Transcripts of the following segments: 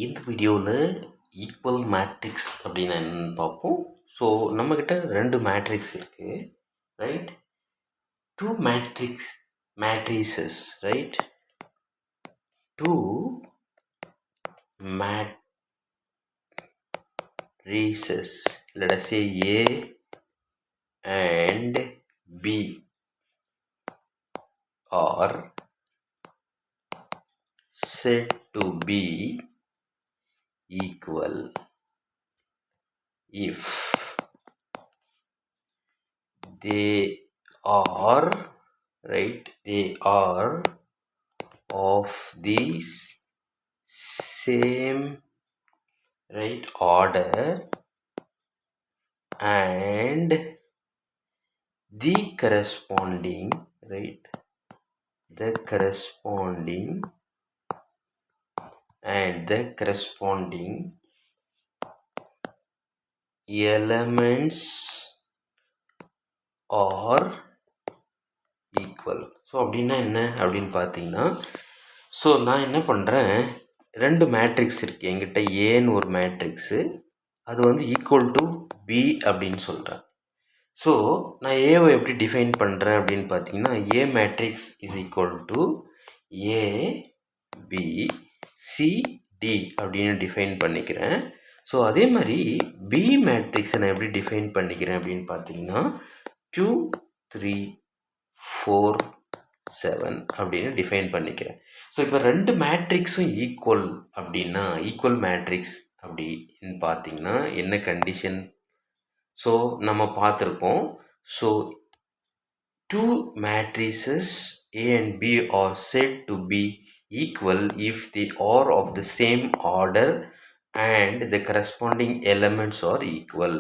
இந்த வீடியோவில் equal matrix அப்படின்னா என்னன்னு பார்ப்போம். ஸோ நம்மக்கிட்ட ரெண்டு மேட்ரிக்ஸ் இருக்குது, right? Two matrices, right? Two matrices, let us say A and B are said to be equal if they are, right, they are of the same, right, order and the corresponding, right, the corresponding elements are equal. So அப்படின்னா என்ன அப்படின்னு பார்த்தீங்கன்னா, so நான் என்ன பண்ணுறேன், ரெண்டு matrix இருக்குது என்கிட்ட. ஏன்னு ஒரு மேட்ரிக்ஸு, அது வந்து ஈக்குவல் டு பி அப்படின்னு சொல்கிறேன். ஸோ நான் ஏவை எப்படி டிஃபைன் பண்ணுறேன் அப்படின்னு பார்த்தீங்கன்னா, A matrix is equal to A B C D அப்படின்னு டிஃபைன் பண்ணிக்கிறேன். ஸோ அதே மாதிரி பி மேட்ரிக்ஸை நான் எப்படி டிஃபைன் பண்ணிக்கிறேன் அப்படின்னு பார்த்தீங்கன்னா 2 3 4 7 அப்படின்னு டிஃபைன் பண்ணிக்கிறேன். ஸோ இப்போ ரெண்டு மேட்ரிக்ஸும் ஈக்குவல் அப்படின்னா, ஈக்குவல் மேட்ரிக்ஸ் அப்படின்னு பார்த்தீங்கன்னா என்ன கண்டிஷன்? ஸோ நம்ம பார்த்துருக்கோம். So two matrices A and B are said to be equal if they are of the same order and the corresponding elements are equal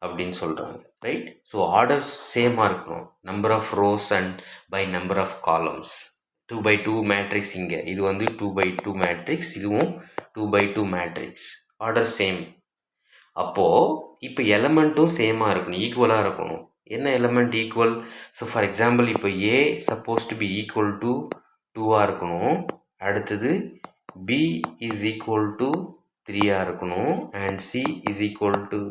அப்படின்னு சொல்கிறாங்க, ரைட்? ஸோ ஆர்டர் சேமாக இருக்கணும், number of rows and by number of columns. 2x2 matrix, இங்கே இது வந்து 2x2 matrix, இதுவும் 2x2 matrix, order same. அப்போது இப்போ எலமெண்ட்டும் சேமாக இருக்கணும், ஈக்குவலாக இருக்கணும். என்ன element equal? So for example இப்போ A suppose to be equal to 2ஆக இருக்கணும், அடுத்தது பி இஸ் ஈக்குவல் டு 3ஆக இருக்கணும், and C is equal to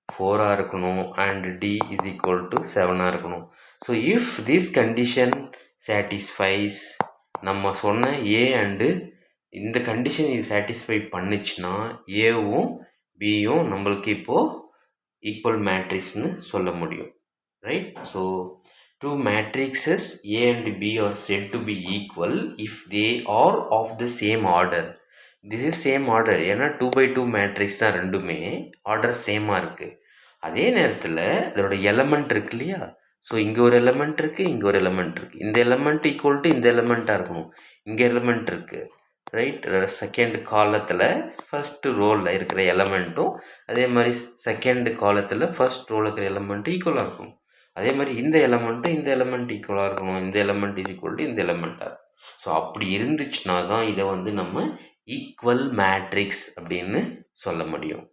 4ஆக இருக்கணும், and D is equal to 7ஆக இருக்கணும். So if this condition satisfies, நம்ம சொன்ன ஏ அண்டு இந்த கண்டிஷன் இது சாட்டிஸ்ஃபை பண்ணிச்சுன்னா ஏவும் பியும் நம்மளுக்கு இப்போது ஈக்குவல் மேட்ரிக்ஸ்னு சொல்ல முடியும், right? So two matrices A and B are said to be equal if they are of the same order. This is same order, ஏன்னா 2x2 மேட்ரிக்ஸ் தான், ரெண்டுமே ஆர்டர் சேமாக இருக்குது. அதே நேரத்தில் அதோட எலமெண்ட் இருக்கு இல்லையா? ஸோ இங்கே ஒரு எலமெண்ட் இருக்குது, இங்கே ஒரு எலமெண்ட் இருக்குது. இந்த எலமெண்ட் ஈக்குவல் டு இந்த எலமெண்ட்டாக இருக்கணும். இங்கே எலமெண்ட் இருக்குது, ரைட்? செகண்ட் காலத்தில் ஃபஸ்ட்டு ரோலில் இருக்கிற எலமெண்ட்டும் அதே மாதிரி செகண்ட் காலத்தில் ஃபஸ்ட் ரோலில் இருக்கிற எலமெண்ட்டும் ஈக்குவலாக இருக்கணும். அதே மாதிரி இந்த எலமெண்ட்டும் இந்த எலமெண்ட் ஈக்குவலாக இருக்கணும், இந்த எலமெண்ட் இஸ் ஈக்குவல் டு இந்த எலமெண்ட்டாக. ஸோ அப்படி இருந்துச்சுன்னா தான் இதை வந்து நம்ம ஈக்குவல் மேட்ரிக்ஸ் அப்படின்னு சொல்ல முடியும்.